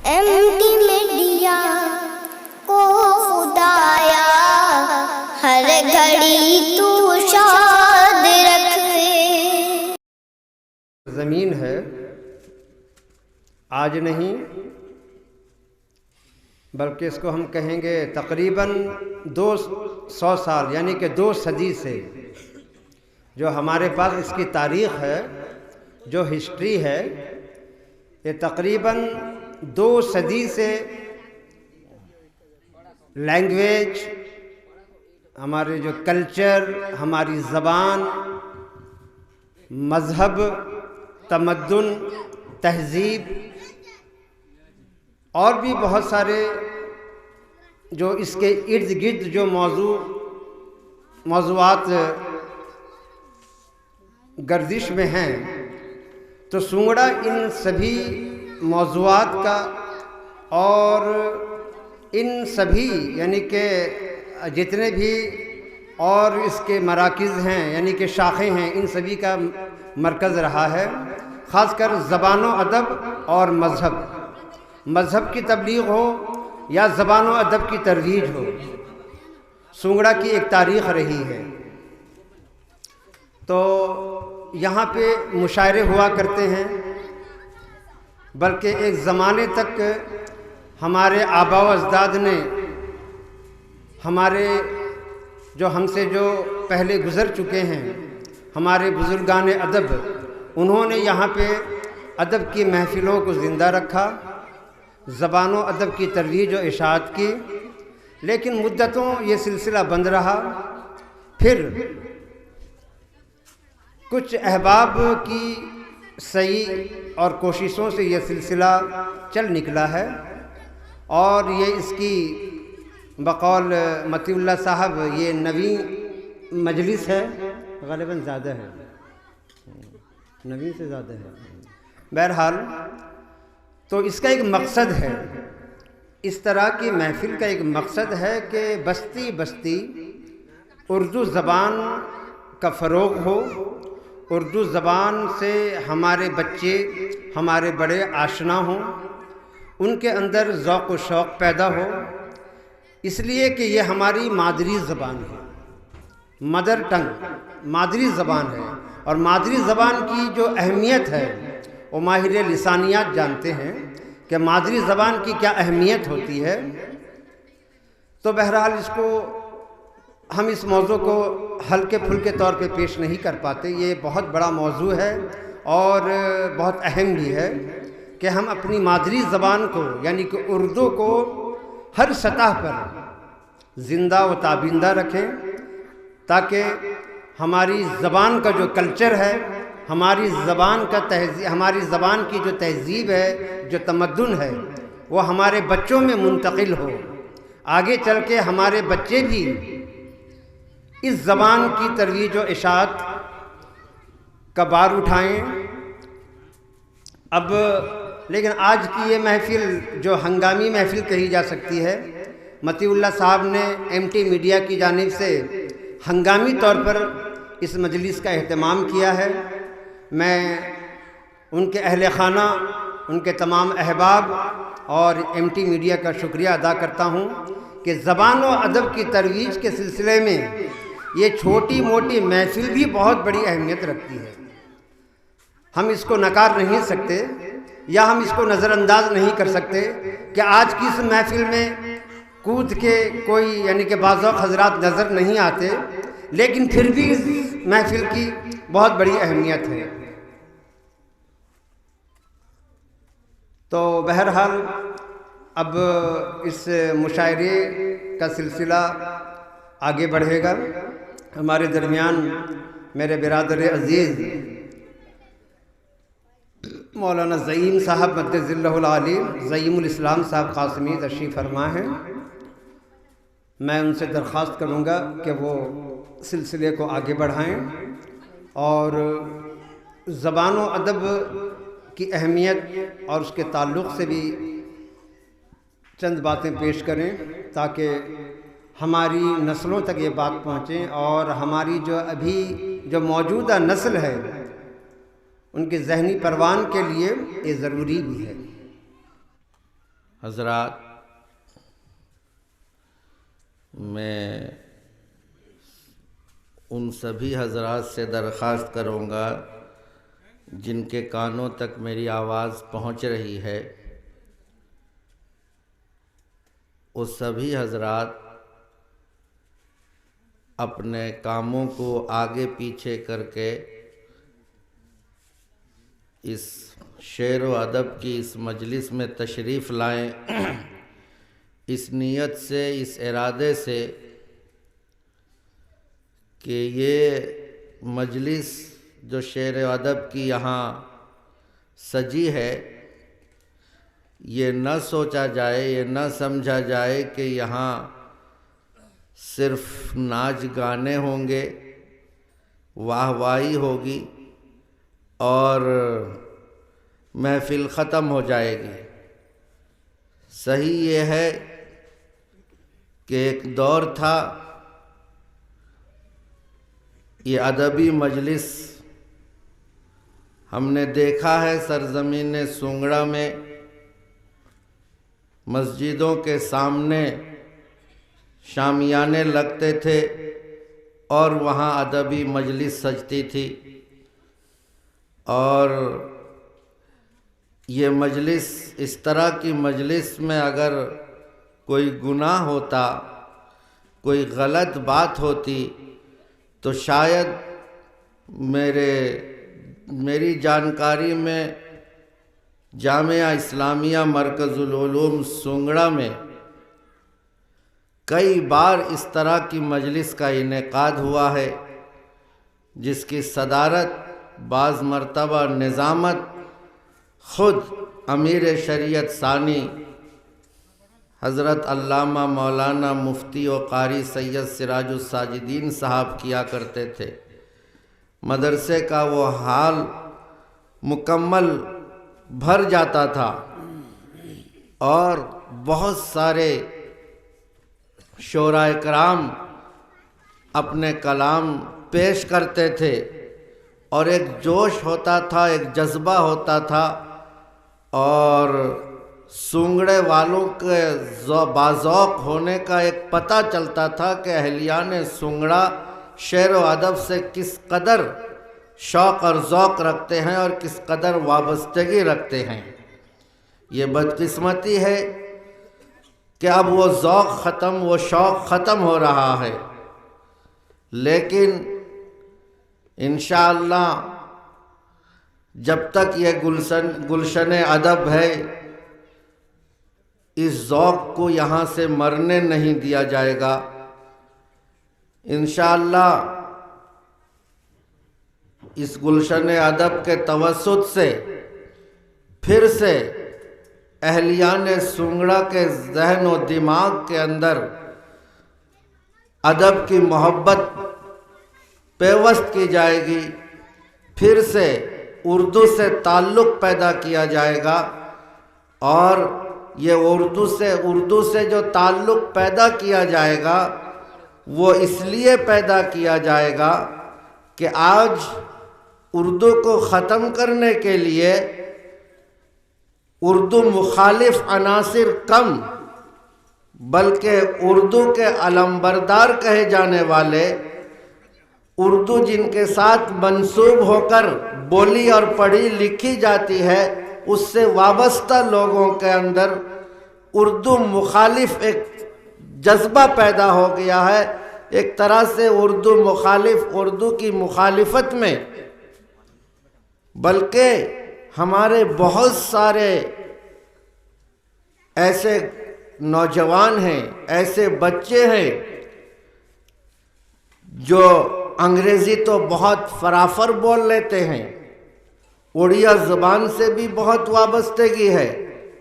MT media کو خدایا ہر گھڑی تو شاد رکھے۔ زمین ہے آج نہیں بلکہ اس کو ہم کہیں گے تقریباً 200 سال یعنی کہ 2 صدی سے جو ہمارے پاس اس کی تاریخ ہے، جو ہسٹری ہے، یہ تقریباً 2 صدی سے لینگویج، ہمارے جو کلچر، ہماری زبان، مذہب، تمدن، تہذیب اور بھی بہت سارے جو اس کے ارد گرد جو موضوعات گردش میں ہیں، تو سونگڑا ان سبھی موضوعات کا اور ان سبھی یعنی کہ جتنے بھی اور اس کے مراکز ہیں یعنی کہ شاخیں ہیں، ان سبھی کا مرکز رہا ہے، خاص کر زبان و ادب اور مذہب کی تبلیغ ہو یا زبان و ادب کی ترویج ہو، سونگڑا کی ایک تاریخ رہی ہے۔ تو یہاں پہ مشاعرے ہوا کرتے ہیں، بلکہ ایک زمانے تک ہمارے آباء و اجداد نے، ہمارے جو ہم سے جو پہلے گزر چکے ہیں، ہمارے بزرگان ادب، انہوں نے یہاں پہ ادب کی محفلوں کو زندہ رکھا، زبان و ادب کی ترویج و اشاعت کی، لیکن مدتوں یہ سلسلہ بند رہا۔ پھر کچھ احباب کی سعی اور کوششوں سے یہ سلسلہ چل نکلا ہے، اور یہ اس کی بقول مطیع اللہ صاحب یہ 9ویں مجلس ہے، غالباً زیادہ ہے، 9ویں سے زیادہ ہے۔ بہرحال تو اس کا ایک مقصد ہے، اس طرح کی محفل کا ایک مقصد ہے کہ بستی بستی اردو زبان کا فروغ ہو، اردو زبان سے ہمارے بچے، ہمارے بڑے آشنا ہوں، ان کے اندر ذوق و شوق پیدا ہو، اس لیے کہ یہ ہماری مادری زبان ہے، مدر ٹنگ مادری زبان ہے، اور مادری زبان کی جو اہمیت ہے وہ ماہر لسانیات جانتے ہیں کہ مادری زبان کی کیا اہمیت ہوتی ہے۔ تو بہرحال ہم اس موضوع کو ہلکے پھلکے طور پہ پیش نہیں کر پاتے، یہ بہت بڑا موضوع ہے اور بہت اہم بھی ہے کہ ہم اپنی مادری زبان کو یعنی کہ اردو کو ہر سطح پر زندہ و تابندہ رکھیں، تاکہ ہماری زبان کا جو کلچر ہے، ہماری زبان کی جو تہذیب ہے، جو تمدن ہے، وہ ہمارے بچوں میں منتقل ہو، آگے چل کے ہمارے بچے بھی اس زبان کی ترویج و اشاعت کا بار اٹھائیں۔ لیکن آج کی یہ محفل جو ہنگامی محفل کہی جا سکتی ہے، مطیع اللہ صاحب نے MT میڈیا کی جانب سے ہنگامی طور پر اس مجلس کا اہتمام کیا ہے۔ میں ان کے اہل خانہ، ان کے تمام احباب اور MT میڈیا کا شکریہ ادا کرتا ہوں کہ زبان و ادب کی ترویج کے سلسلے میں یہ چھوٹی موٹی محفل بھی بہت بڑی اہمیت رکھتی ہے۔ ہم اس کو نکار نہیں سکتے یا ہم اس کو نظر انداز نہیں کر سکتے کہ آج کی اس محفل میں کود کے کوئی یعنی کہ بعض حضرات نظر نہیں آتے، لیکن پھر بھی اس محفل کی بہت بڑی اہمیت ہے۔ تو بہرحال اب اس مشاعرے کا سلسلہ آگے بڑھے گا۔ ہمارے درمیان میرے برادر عزیز مولانا زعیم صاحب مد ظلہ العالی، زعیم الاسلام صاحب قاسمی تشریف فرما ہیں۔ میں ان سے درخواست کروں گا کہ وہ سلسلے کو آگے بڑھائیں اور زبان و ادب کی اہمیت اور اس کے تعلق سے بھی چند باتیں پیش کریں، تاکہ ہماری نسلوں تک یہ بات پہنچیں اور ہماری جو موجودہ نسل ہے ان کے ذہنی پروان کے لیے یہ ضروری بھی ہے۔ حضرات، میں ان سبھی حضرات سے درخواست کروں گا جن کے کانوں تک میری آواز پہنچ رہی ہے، وہ سبھی حضرات اپنے کاموں کو آگے پیچھے کر کے اس شعر و ادب کی اس مجلس میں تشریف لائیں، اس نیت سے، اس ارادے سے کہ یہ مجلس جو شعر و ادب کی یہاں سجی ہے، یہ نہ سوچا جائے، یہ نہ سمجھا جائے کہ یہاں صرف ناچ گانے ہوں گے، واہ واہی ہوگی اور محفل ختم ہو جائے گی۔ صحیح یہ ہے کہ ایک دور تھا، یہ ادبی مجلس ہم نے دیکھا ہے سرزمین سنگڑا میں، مسجدوں کے سامنے شامیانے لگتے تھے اور وہاں ادبی مجلس سجتی تھی، اور یہ مجلس، اس طرح کی مجلس میں اگر کوئی گناہ ہوتا، کوئی غلط بات ہوتی تو شاید میری جانکاری میں جامعہ اسلامیہ مرکز العلوم سنگڑا میں کئی بار اس طرح کی مجلس کا انعقاد ہوا ہے، جس کی صدارت، بعض مرتبہ نظامت خود امیر شریعت ثانی حضرت علامہ مولانا مفتی و قاری سید سراج الساجدین صاحب کیا کرتے تھے۔ مدرسے کا وہ حال مکمل بھر جاتا تھا اور بہت سارے شعراء کرام اپنے کلام پیش کرتے تھے اور ایک جوش ہوتا تھا، ایک جذبہ ہوتا تھا، اور سنگڑے والوں کے باذوق ہونے کا ایک پتہ چلتا تھا کہ اہلیان سنگڑا شعر و ادب سے کس قدر شوق اور ذوق رکھتے ہیں اور کس قدر وابستگی رکھتے ہیں۔ یہ بدقسمتی ہے کہ اب وہ ذوق ختم، وہ شوق ختم ہو رہا ہے، لیکن انشاءاللہ جب تک یہ گلشن ادب ہے، اس ذوق کو یہاں سے مرنے نہیں دیا جائے گا۔ انشاءاللہ اس گلشن ادب کے توسط سے پھر سے اہلیان سنگڑا کے ذہن و دماغ کے اندر ادب کی محبت پیوست کی جائے گی، پھر سے اردو سے تعلق پیدا کیا جائے گا، اور یہ اردو سے جو تعلق پیدا کیا جائے گا وہ اس لیے پیدا کیا جائے گا کہ آج اردو کو ختم کرنے کے لیے اردو مخالف عناصر کم، بلکہ اردو کے علمبردار کہے جانے والے، اردو جن کے ساتھ منسوب ہو کر بولی اور پڑھی لکھی جاتی ہے، اس سے وابستہ لوگوں کے اندر اردو مخالف ایک جذبہ پیدا ہو گیا ہے۔ ایک طرح سے اردو مخالف، اردو کی مخالفت میں، بلکہ ہمارے بہت سارے ایسے نوجوان ہیں، ایسے بچے ہیں جو انگریزی تو بہت فرافر بول لیتے ہیں، اڑیا زبان سے بھی بہت وابستگی ہے،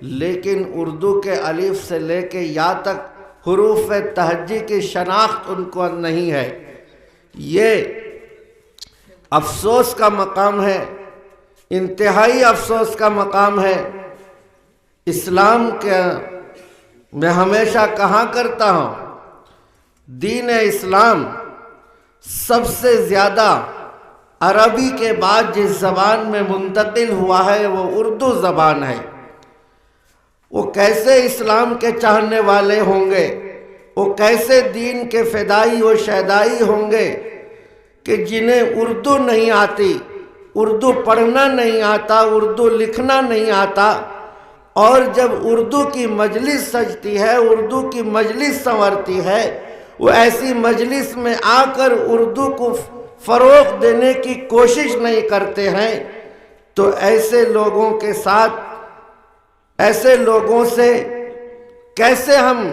لیکن اردو کے الف سے لے کے یا تک حروف تہجی کی شناخت ان کو نہیں ہے۔ یہ افسوس کا مقام ہے، انتہائی افسوس کا مقام ہے۔ اسلام کے میں ہمیشہ کہا کرتا ہوں، دین اسلام سب سے زیادہ عربی کے بعد جس زبان میں منتقل ہوا ہے وہ اردو زبان ہے۔ وہ کیسے اسلام کے چاہنے والے ہوں گے، وہ کیسے دین کے فدائی و شیدائی ہوں گے کہ جنہیں اردو نہیں آتی، اردو پڑھنا نہیں آتا، اردو لکھنا نہیں آتا، اور جب اردو کی مجلس سجتی ہے، اردو کی مجلس سنورتی ہے، وہ ایسی مجلس میں آ کر اردو کو فروغ دینے کی کوشش نہیں کرتے ہیں، تو ایسے لوگوں کے ساتھ، ایسے لوگوں سے کیسے ہم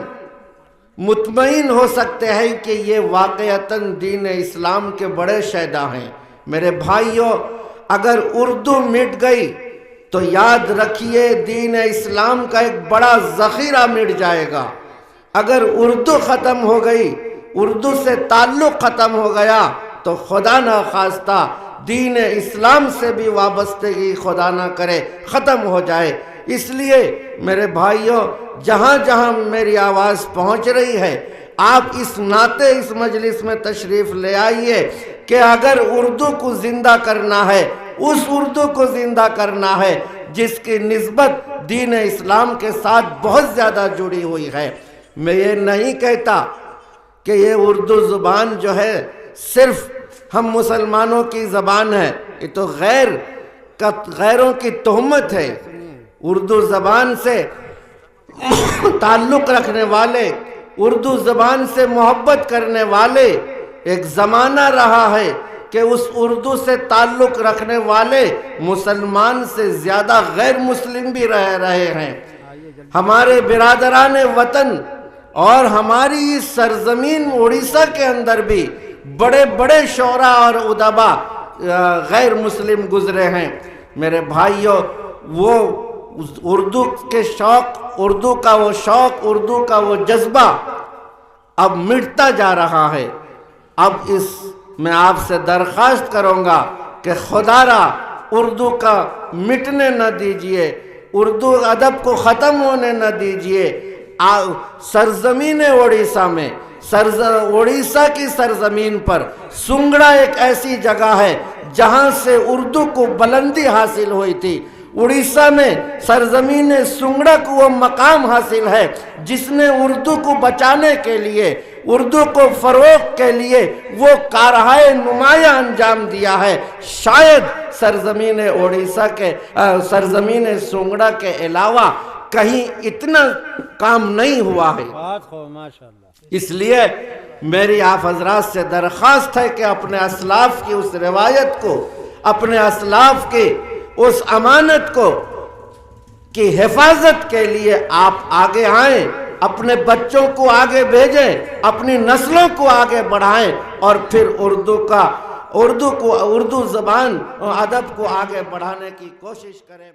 مطمئن ہو سکتے ہیں کہ یہ واقعتاً دین اسلام کے بڑے شیدا ہیں؟ میرے بھائیوں، اگر اردو مٹ گئی تو یاد رکھیے دین اسلام کا ایک بڑا ذخیرہ مٹ جائے گا۔ اگر اردو ختم ہو گئی، اردو سے تعلق ختم ہو گیا، تو خدا نہ خواستہ دین اسلام سے بھی وابستگی خدا نہ کرے ختم ہو جائے۔ اس لیے میرے بھائیوں، جہاں جہاں میری آواز پہنچ رہی ہے، آپ اس ناطے اس مجلس میں تشریف لے آئیے کہ اگر اردو کو زندہ کرنا ہے، اس اردو کو زندہ کرنا ہے جس کی نسبت دین اسلام کے ساتھ بہت زیادہ جڑی ہوئی ہے۔ میں یہ نہیں کہتا کہ یہ اردو زبان جو ہے صرف ہم مسلمانوں کی زبان ہے، یہ تو غیروں کی تہمت ہے۔ اردو زبان سے تعلق رکھنے والے، اردو زبان سے محبت کرنے والے، ایک زمانہ رہا ہے کہ اس اردو سے تعلق رکھنے والے مسلمان سے زیادہ غیر مسلم بھی رہ رہے ہیں۔ ہمارے برادران وطن اور ہماری اس سرزمین اڑیسہ کے اندر بھی بڑے بڑے شعراء اور ادبا غیر مسلم گزرے ہیں۔ میرے بھائیوں، وہ اردو کے شوق، اردو کا وہ شوق، اردو کا وہ جذبہ اب مٹتا جا رہا ہے۔ اب اس میں آپ سے درخواست کروں گا کہ خدا را اردو کا مٹنے نہ دیجئے، اردو ادب کو ختم ہونے نہ دیجئے۔ سرزمین اڑیسہ میں، اڑیسہ کی سرزمین پر سنگڑا ایک ایسی جگہ ہے جہاں سے اردو کو بلندی حاصل ہوئی تھی۔ اڑیسہ میں سرزمین سنگڑا کو وہ مقام حاصل ہے جس نے اردو کو بچانے کے لیے، اردو کو فروغ کے لیے وہ کارہائے نمایاں انجام دیا ہے۔ شاید سرزمین اڑیسہ کے، سرزمین سنگڑا کے علاوہ کہیں اتنا کام نہیں ہوا ہے۔ اس لیے میری آپ حضرات سے درخواست ہے کہ اپنے اسلاف کی اس روایت کو، اپنے اسلاف کی اس امانت کو کی حفاظت کے لیے آپ آگے آئیں، اپنے بچوں کو آگے بھیجیں، اپنی نسلوں کو آگے بڑھائیں، اور پھر اردو زبان اور ادب کو آگے بڑھانے کی کوشش کریں۔